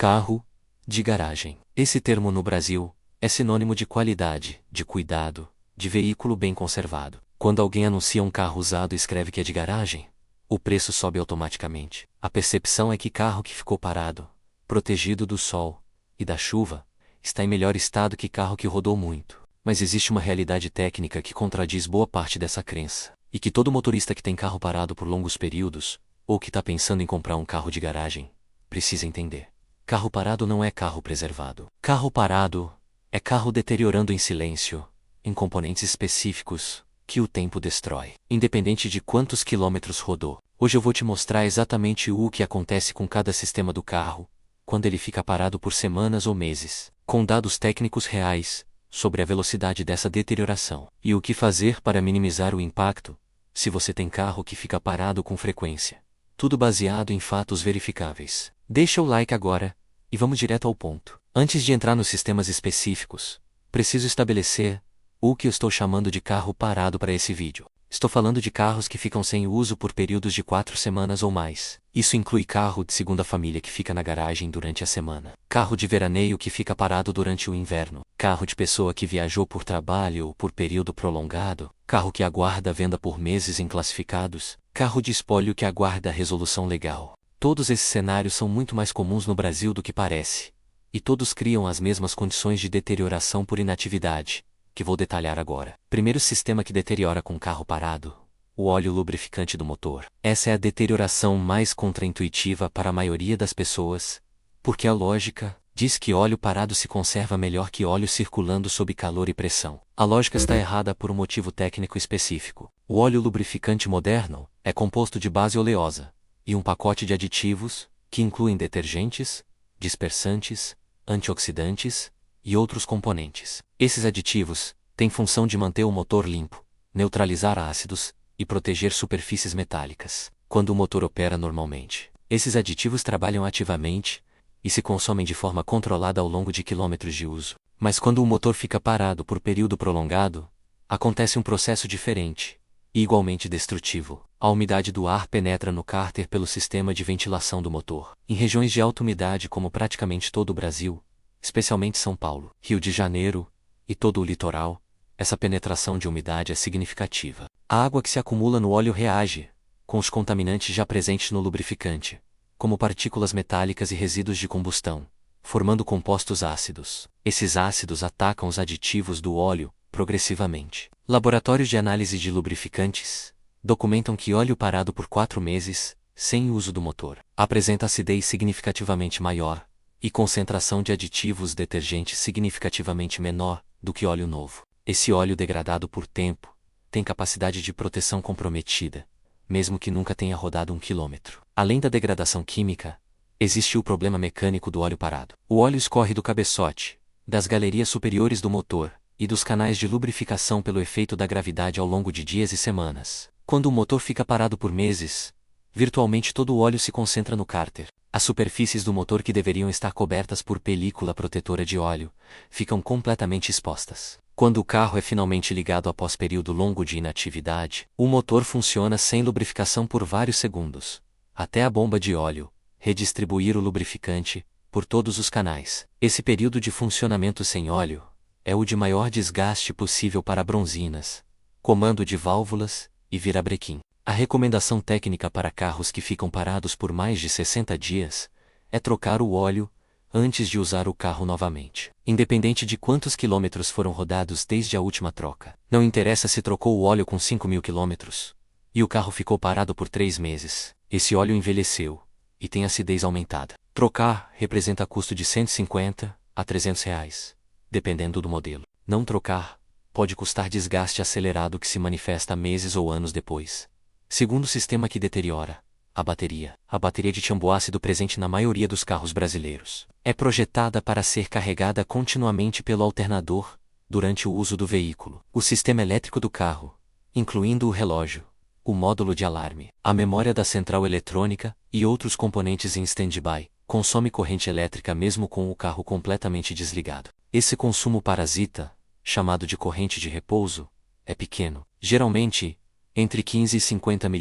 Carro de garagem. Esse termo no Brasil é sinônimo de qualidade, de cuidado, de veículo bem conservado. Quando alguém anuncia um carro usado e escreve que é de garagem, o preço sobe automaticamente. A percepção é que carro que ficou parado, protegido do sol e da chuva, está em melhor estado que carro que rodou muito. Mas existe uma realidade técnica que contradiz boa parte dessa crença, e que todo motorista que tem carro parado por longos períodos, ou que está pensando em comprar um carro de garagem, precisa entender. Carro parado não é carro preservado. Carro parado é carro deteriorando em silêncio, em componentes específicos, que o tempo destrói, independente de quantos quilômetros rodou. Hoje eu vou te mostrar exatamente o que acontece com cada sistema do carro, quando ele fica parado por semanas ou meses, com dados técnicos reais, sobre a velocidade dessa deterioração, e o que fazer para minimizar o impacto, se você tem carro que fica parado com frequência. Tudo baseado em fatos verificáveis. Deixa o like agora, e vamos direto ao ponto. Antes de entrar nos sistemas específicos, preciso estabelecer o que eu estou chamando de carro parado para esse vídeo. Estou falando de carros que ficam sem uso por períodos de 4 semanas ou mais. Isso inclui carro de segunda família que fica na garagem durante a semana, carro de veraneio que fica parado durante o inverno, carro de pessoa que viajou por trabalho ou por período prolongado, carro que aguarda venda por meses em classificados, carro de espólio que aguarda resolução legal. Todos esses cenários são muito mais comuns no Brasil do que parece, e todos criam as mesmas condições de deterioração por inatividade, que vou detalhar agora. Primeiro sistema que deteriora com carro parado: o óleo lubrificante do motor. Essa é a deterioração mais contraintuitiva para a maioria das pessoas, porque a lógica diz que óleo parado se conserva melhor que óleo circulando sob calor e pressão. A lógica está errada por um motivo técnico específico. O óleo lubrificante moderno é composto de base oleosa e um pacote de aditivos, que incluem detergentes, dispersantes, antioxidantes e outros componentes. Esses aditivos têm função de manter o motor limpo, neutralizar ácidos e proteger superfícies metálicas. Quando o motor opera normalmente, esses aditivos trabalham ativamente e se consomem de forma controlada ao longo de quilômetros de uso. Mas quando o motor fica parado por período prolongado, acontece um processo diferente e igualmente destrutivo. A umidade do ar penetra no cárter pelo sistema de ventilação do motor. Em regiões de alta umidade como praticamente todo o Brasil, especialmente São Paulo, Rio de Janeiro e todo o litoral, essa penetração de umidade é significativa. A água que se acumula no óleo reage com os contaminantes já presentes no lubrificante, como partículas metálicas e resíduos de combustão, formando compostos ácidos. Esses ácidos atacam os aditivos do óleo progressivamente. Laboratórios de análise de lubrificantes documentam que óleo parado por 4 meses, sem uso do motor, apresenta acidez significativamente maior e concentração de aditivos detergentes significativamente menor do que óleo novo. Esse óleo degradado por tempo tem capacidade de proteção comprometida, mesmo que nunca tenha rodado 1 quilômetro. Além da degradação química, existe o problema mecânico do óleo parado. O óleo escorre do cabeçote, das galerias superiores do motor e dos canais de lubrificação pelo efeito da gravidade ao longo de dias e semanas. Quando o motor fica parado por meses, virtualmente todo o óleo se concentra no cárter. As superfícies do motor que deveriam estar cobertas por película protetora de óleo ficam completamente expostas. Quando o carro é finalmente ligado após período longo de inatividade, o motor funciona sem lubrificação por vários segundos, até a bomba de óleo redistribuir o lubrificante por todos os canais. Esse período de funcionamento sem óleo é o de maior desgaste possível para bronzinas, comando de válvulas e virabrequim. A recomendação técnica para carros que ficam parados por mais de 60 dias é trocar o óleo antes de usar o carro novamente, independente de quantos quilômetros foram rodados desde a última troca. Não interessa se trocou o óleo com 5.000 quilômetros e o carro ficou parado por 3 meses. Esse óleo envelheceu e tem acidez aumentada. Trocar representa custo de R$150 a R$300, dependendo do modelo. Não trocar pode custar desgaste acelerado que se manifesta meses ou anos depois. Segundo sistema que deteriora: a bateria. A bateria de tiamboácido presente na maioria dos carros brasileiros é projetada para ser carregada continuamente pelo alternador durante o uso do veículo. O sistema elétrico do carro, incluindo o relógio, o módulo de alarme, a memória da central eletrônica e outros componentes em stand-by, consome corrente elétrica mesmo com o carro completamente desligado. Esse consumo parasita, chamado de corrente de repouso, é pequeno, geralmente entre 15 e 50 mA,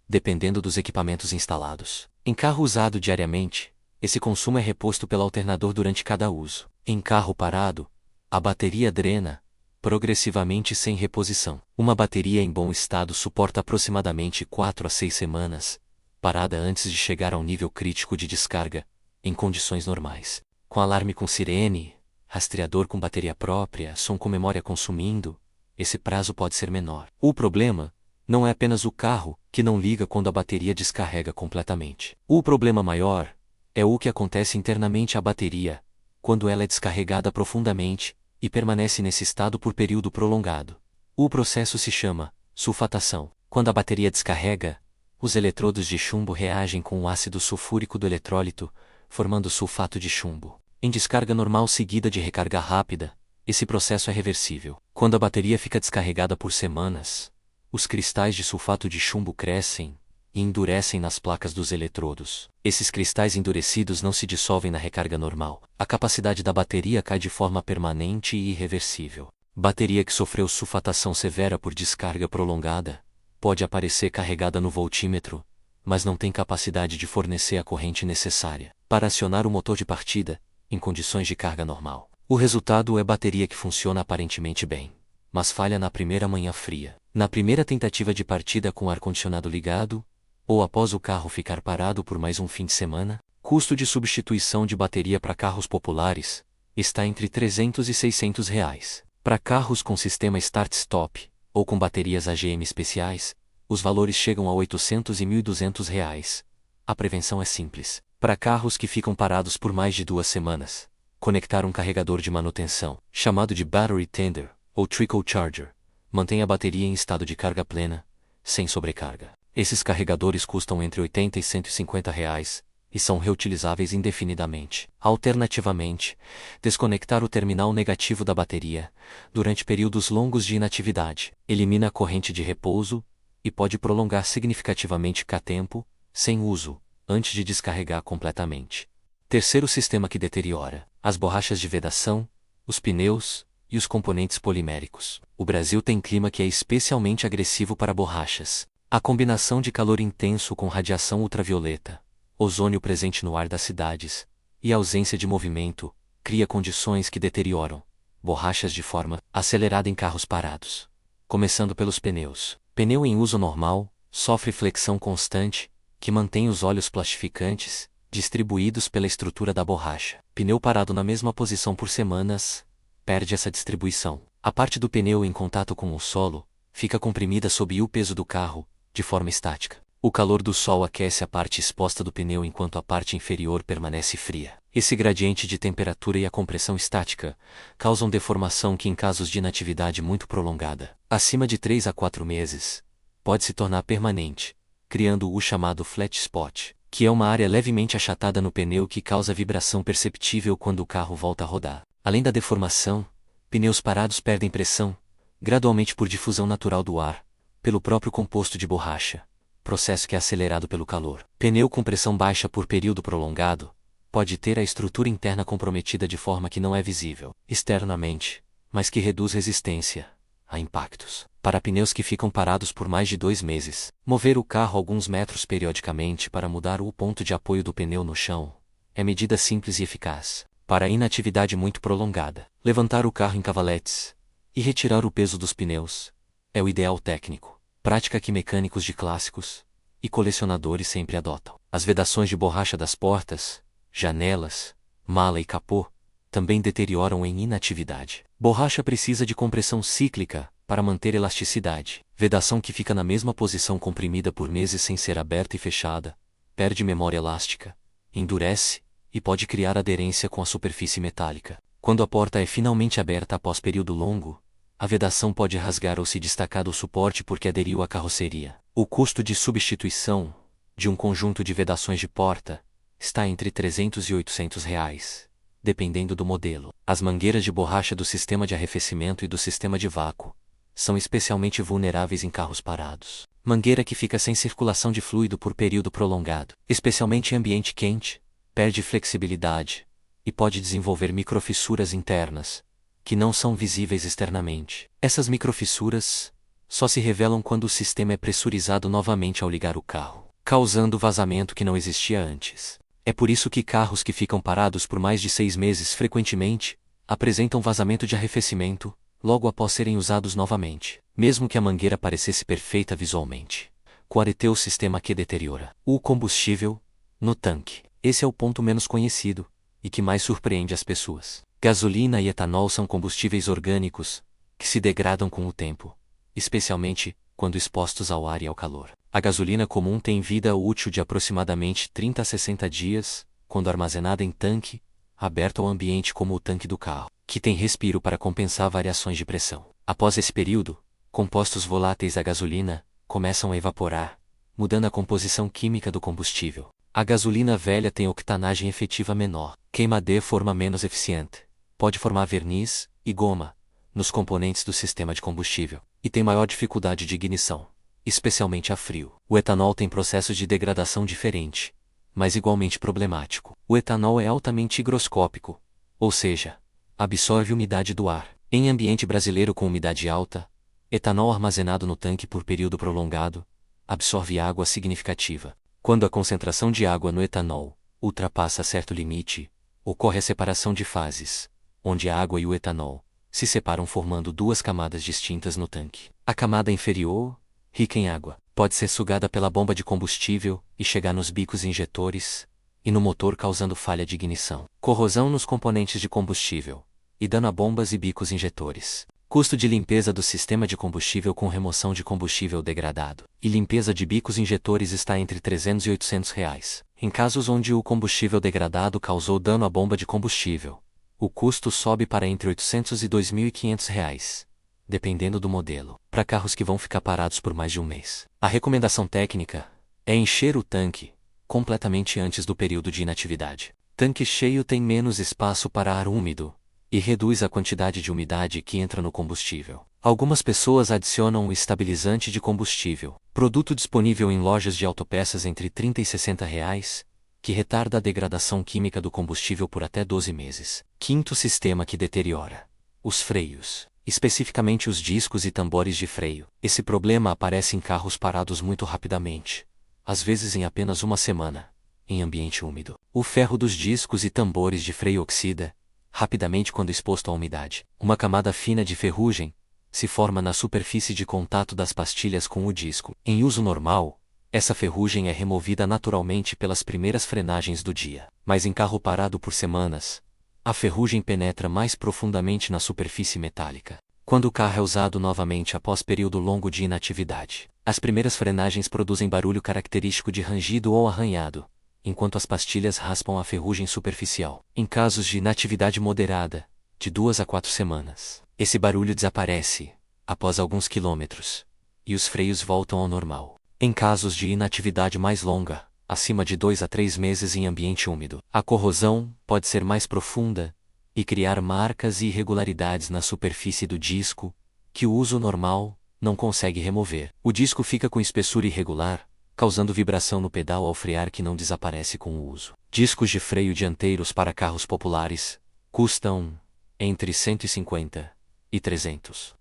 dependendo dos equipamentos instalados. Em carro usado diariamente, Esse consumo é reposto pelo alternador durante cada uso. Em carro parado, a bateria drena progressivamente sem reposição. Uma bateria em bom estado suporta aproximadamente 4 a 6 semanas, parada antes de chegar ao nível crítico de descarga, em condições normais. Com alarme com sirene, rastreador com bateria própria, som com memória consumindo, esse prazo pode ser menor. O problema não é apenas o carro, que não liga quando a bateria descarrega completamente. O problema maior é o que acontece internamente à bateria, quando ela é descarregada profundamente e permanece nesse estado por período prolongado. O processo se chama sulfatação. Quando a bateria descarrega, os eletrodos de chumbo reagem com o ácido sulfúrico do eletrólito, formando sulfato de chumbo. Em descarga normal seguida de recarga rápida, esse processo é reversível. Quando a bateria fica descarregada por semanas, os cristais de sulfato de chumbo crescem e endurecem nas placas dos eletrodos. Esses cristais endurecidos não se dissolvem na recarga normal. A capacidade da bateria cai de forma permanente e irreversível. Bateria que sofreu sulfatação severa por descarga prolongada pode aparecer carregada no voltímetro, mas não tem capacidade de fornecer a corrente necessária para acionar o motor de partida em condições de carga normal. O resultado é bateria que funciona aparentemente bem, mas falha na primeira manhã fria, na primeira tentativa de partida com o ar-condicionado ligado, ou após o carro ficar parado por mais um fim de semana. Custo de substituição de bateria para carros populares está entre R$ 300 e R$ 600. Para carros com sistema Start-Stop, ou com baterias AGM especiais, os valores chegam a R$ 800 e R$ 1.200. A prevenção é simples. Para carros que ficam parados por mais de 2 semanas, conectar um carregador de manutenção, chamado de Battery Tender, ou Trickle Charger, mantém a bateria em estado de carga plena, sem sobrecarga. Esses carregadores custam entre R$ 80 e R$ 150 e são reutilizáveis indefinidamente. Alternativamente, desconectar o terminal negativo da bateria durante períodos longos de inatividade elimina a corrente de repouso e pode prolongar significativamente o tempo sem uso, antes de descarregar completamente. Terceiro sistema que deteriora: as borrachas de vedação, os pneus e os componentes poliméricos. O Brasil tem clima que é especialmente agressivo para borrachas. A combinação de calor intenso com radiação ultravioleta, ozônio presente no ar das cidades e ausência de movimento cria condições que deterioram borrachas de forma acelerada em carros parados. Começando pelos pneus. Pneu em uso normal sofre flexão constante, que mantém os óleos plastificantes distribuídos pela estrutura da borracha. Pneu parado na mesma posição por semanas perde essa distribuição. A parte do pneu em contato com o solo fica comprimida sob o peso do carro, de forma estática. O calor do sol aquece a parte exposta do pneu enquanto a parte inferior permanece fria. Esse gradiente de temperatura e a compressão estática causam deformação que, em casos de inatividade muito prolongada, acima de 3 a 4 meses, pode se tornar permanente, criando o chamado flat spot, que é uma área levemente achatada no pneu que causa vibração perceptível quando o carro volta a rodar. Além da deformação, pneus parados perdem pressão, gradualmente por difusão natural do ar, pelo próprio composto de borracha, processo que é acelerado pelo calor. Pneu com pressão baixa por período prolongado pode ter a estrutura interna comprometida de forma que não é visível externamente, mas que reduz resistência a impactos. Para pneus que ficam parados por mais de 2 meses, mover o carro alguns metros periodicamente para mudar o ponto de apoio do pneu no chão é medida simples e eficaz. Para inatividade muito prolongada, levantar o carro em cavaletes e retirar o peso dos pneus é o ideal técnico, prática que mecânicos de clássicos e colecionadores sempre adotam. As vedações de borracha das portas, janelas, mala e capô também deterioram em inatividade. Borracha precisa de compressão cíclica para manter elasticidade. Vedação que fica na mesma posição comprimida por meses sem ser aberta e fechada, perde memória elástica, endurece e pode criar aderência com a superfície metálica. Quando a porta é finalmente aberta após período longo, a vedação pode rasgar ou se destacar do suporte porque aderiu à carroceria. O custo de substituição de um conjunto de vedações de porta está entre R$ 300 e R$ 800, dependendo do modelo. As mangueiras de borracha do sistema de arrefecimento e do sistema de vácuo são especialmente vulneráveis em carros parados. Mangueira que fica sem circulação de fluido por período prolongado, especialmente em ambiente quente, perde flexibilidade e pode desenvolver microfissuras internas, que não são visíveis externamente. Essas microfissuras só se revelam quando o sistema é pressurizado novamente ao ligar o carro, causando vazamento que não existia antes. É por isso que carros que ficam parados por mais de 6 meses frequentemente apresentam vazamento de arrefecimento logo após serem usados novamente, mesmo que a mangueira parecesse perfeita visualmente. Quaretê, o sistema que deteriora o combustível no tanque. Esse é o ponto menos conhecido e que mais surpreende as pessoas. Gasolina e etanol são combustíveis orgânicos que se degradam com o tempo, especialmente quando expostos ao ar e ao calor. A gasolina comum tem vida útil de aproximadamente 30 a 60 dias, quando armazenada em tanque aberto ao ambiente como o tanque do carro, que tem respiro para compensar variações de pressão. Após esse período, compostos voláteis da gasolina começam a evaporar, mudando a composição química do combustível. A gasolina velha tem octanagem efetiva menor, queima de forma menos eficiente, pode formar verniz e goma nos componentes do sistema de combustível, e tem maior dificuldade de ignição, especialmente a frio. O etanol tem processos de degradação diferente, mas igualmente problemático. O etanol é altamente higroscópico, ou seja, absorve umidade do ar. Em ambiente brasileiro com umidade alta, etanol armazenado no tanque por período prolongado absorve água significativa. Quando a concentração de água no etanol ultrapassa certo limite, ocorre a separação de fases, onde a água e o etanol se separam formando duas camadas distintas no tanque. A camada inferior, rica em água, pode ser sugada pela bomba de combustível e chegar nos bicos injetores e no motor, causando falha de ignição, corrosão nos componentes de combustível e dano a bombas e bicos injetores. Custo de limpeza do sistema de combustível com remoção de combustível degradado e limpeza de bicos injetores está entre R$ 300 e R$ 800. Em casos onde o combustível degradado causou dano à bomba de combustível, o custo sobe para entre R$ 800 e R$ 2.500, dependendo do modelo. Para carros que vão ficar parados por mais de um mês, a recomendação técnica é encher o tanque completamente antes do período de inatividade. Tanque cheio tem menos espaço para ar úmido e reduz a quantidade de umidade que entra no combustível. Algumas pessoas adicionam o estabilizante de combustível, produto disponível em lojas de autopeças entre R$ 30 e R$ 60, que retarda a degradação química do combustível por até 12 meses. Quinto sistema que deteriora: os freios, especificamente os discos e tambores de freio. Esse problema aparece em carros parados muito rapidamente, às vezes em apenas uma semana, em ambiente úmido. O ferro dos discos e tambores de freio oxida rapidamente quando exposto à umidade. Uma camada fina de ferrugem se forma na superfície de contato das pastilhas com o disco. Em uso normal, essa ferrugem é removida naturalmente pelas primeiras frenagens do dia. Mas em carro parado por semanas, a ferrugem penetra mais profundamente na superfície metálica. Quando o carro é usado novamente após período longo de inatividade, as primeiras frenagens produzem barulho característico de rangido ou arranhado, enquanto as pastilhas raspam a ferrugem superficial. Em casos de inatividade moderada, de 2 a 4 semanas, esse barulho desaparece após alguns quilômetros, e os freios voltam ao normal. Em casos de inatividade mais longa, acima de 2 a 3 meses em ambiente úmido, a corrosão pode ser mais profunda e criar marcas e irregularidades na superfície do disco, que o uso normal não consegue remover. O disco fica com espessura irregular, causando vibração no pedal ao frear que não desaparece com o uso. Discos de freio dianteiros para carros populares custam entre 150 e R$ 300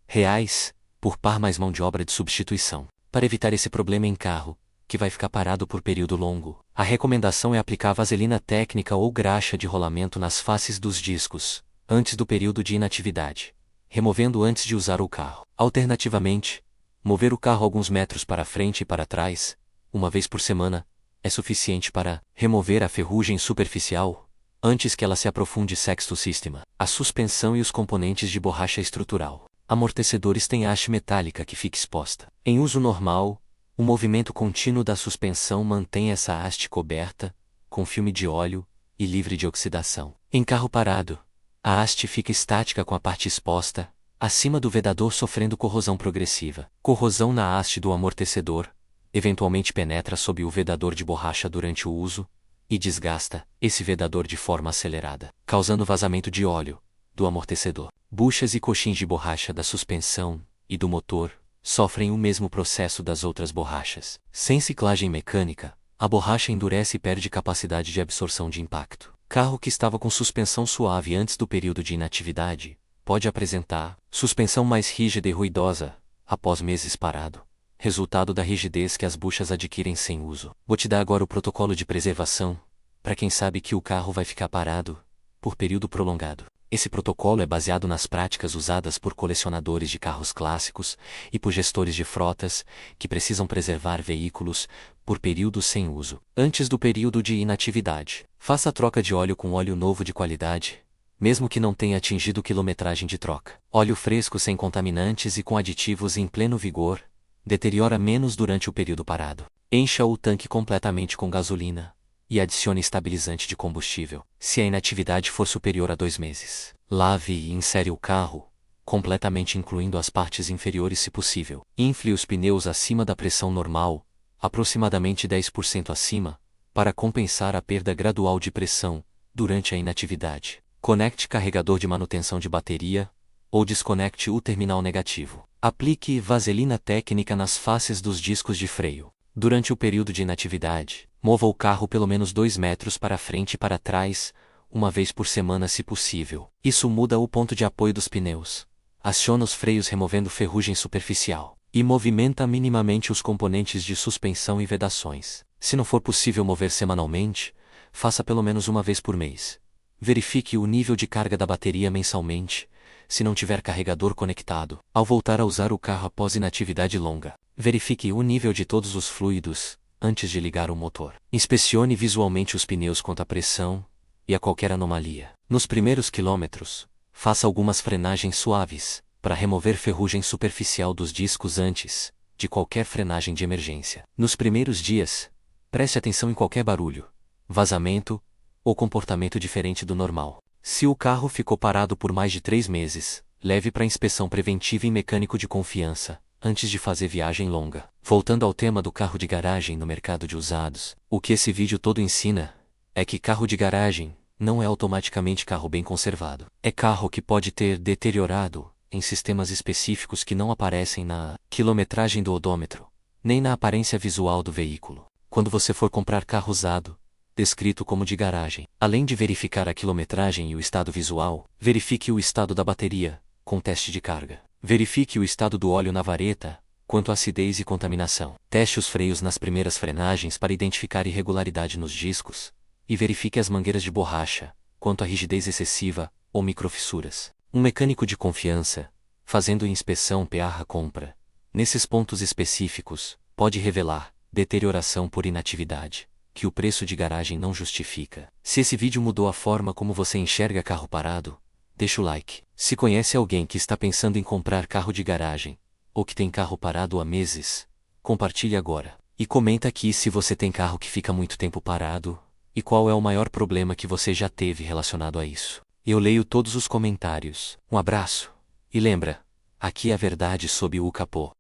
por par mais mão de obra de substituição. Para evitar esse problema em carro, que vai ficar parado por período longo, a recomendação é aplicar vaselina técnica ou graxa de rolamento nas faces dos discos, antes do período de inatividade, removendo antes de usar o carro. Alternativamente, mover o carro alguns metros para frente e para trás, uma vez por semana, é suficiente para remover a ferrugem superficial, antes que ela se aprofunde. Sexto sistema: a suspensão e os componentes de borracha estrutural. Amortecedores têm haste metálica que fica exposta. Em uso normal, o movimento contínuo da suspensão mantém essa haste coberta com filme de óleo e livre de oxidação. Em carro parado, a haste fica estática com a parte exposta, acima do vedador, sofrendo corrosão progressiva. Corrosão na haste do amortecedor eventualmente penetra sob o vedador de borracha durante o uso e desgasta esse vedador de forma acelerada, causando vazamento de óleo do amortecedor. Buchas e coxins de borracha da suspensão e do motor sofrem o mesmo processo das outras borrachas. Sem ciclagem mecânica, a borracha endurece e perde capacidade de absorção de impacto. Carro que estava com suspensão suave antes do período de inatividade pode apresentar suspensão mais rígida e ruidosa após meses parado, resultado da rigidez que as buchas adquirem sem uso. Vou te dar agora o protocolo de preservação para quem sabe que o carro vai ficar parado por período prolongado. Esse protocolo é baseado nas práticas usadas por colecionadores de carros clássicos e por gestores de frotas que precisam preservar veículos por períodos sem uso. Antes do período de inatividade, faça a troca de óleo com óleo novo de qualidade, mesmo que não tenha atingido quilometragem de troca. Óleo fresco sem contaminantes e com aditivos em pleno vigor deteriora menos durante o período parado. Encha o tanque completamente com gasolina e adicione estabilizante de combustível. Se a inatividade for superior a 2 meses, lave e insere o carro completamente, incluindo as partes inferiores se possível. Infle os pneus acima da pressão normal, aproximadamente 10% acima, para compensar a perda gradual de pressão durante a inatividade. Conecte carregador de manutenção de bateria ou desconecte o terminal negativo. Aplique vaselina técnica nas faces dos discos de freio. Durante o período de inatividade, mova o carro pelo menos 2 metros para frente e para trás, uma vez por semana se possível. Isso muda o ponto de apoio dos pneus, aciona os freios removendo ferrugem superficial e movimenta minimamente os componentes de suspensão e vedações. Se não for possível mover semanalmente, faça pelo menos uma vez por mês. Verifique o nível de carga da bateria mensalmente, se não tiver carregador conectado. Ao voltar a usar o carro após inatividade longa, verifique o nível de todos os fluidos antes de ligar o motor. Inspecione visualmente os pneus quanto à pressão e a qualquer anomalia. Nos primeiros quilômetros, faça algumas frenagens suaves para remover ferrugem superficial dos discos antes de qualquer frenagem de emergência. Nos primeiros dias, preste atenção em qualquer barulho, vazamento ou comportamento diferente do normal. Se o carro ficou parado por mais de 3 meses, leve para inspeção preventiva em mecânico de confiança antes de fazer viagem longa. Voltando ao tema do carro de garagem no mercado de usados, o que esse vídeo todo ensina é que carro de garagem não é automaticamente carro bem conservado. É carro que pode ter deteriorado em sistemas específicos que não aparecem na quilometragem do odômetro, nem na aparência visual do veículo. Quando você for comprar carro usado, descrito como de garagem, além de verificar a quilometragem e o estado visual, verifique o estado da bateria, com teste de carga. Verifique o estado do óleo na vareta, quanto à acidez e contaminação. Teste os freios nas primeiras frenagens para identificar irregularidade nos discos, e verifique as mangueiras de borracha, quanto à rigidez excessiva ou microfissuras. Um mecânico de confiança, fazendo inspeção PA-compra, nesses pontos específicos, pode revelar deterioração por inatividade, que o preço de garagem não justifica. Se esse vídeo mudou a forma como você enxerga carro parado, deixa o like. Se conhece alguém que está pensando em comprar carro de garagem, ou que tem carro parado há meses, compartilhe agora. E comenta aqui se você tem carro que fica muito tempo parado, e qual é o maior problema que você já teve relacionado a isso. Eu leio todos os comentários. Um abraço. E lembra, aqui é a verdade sob o capô.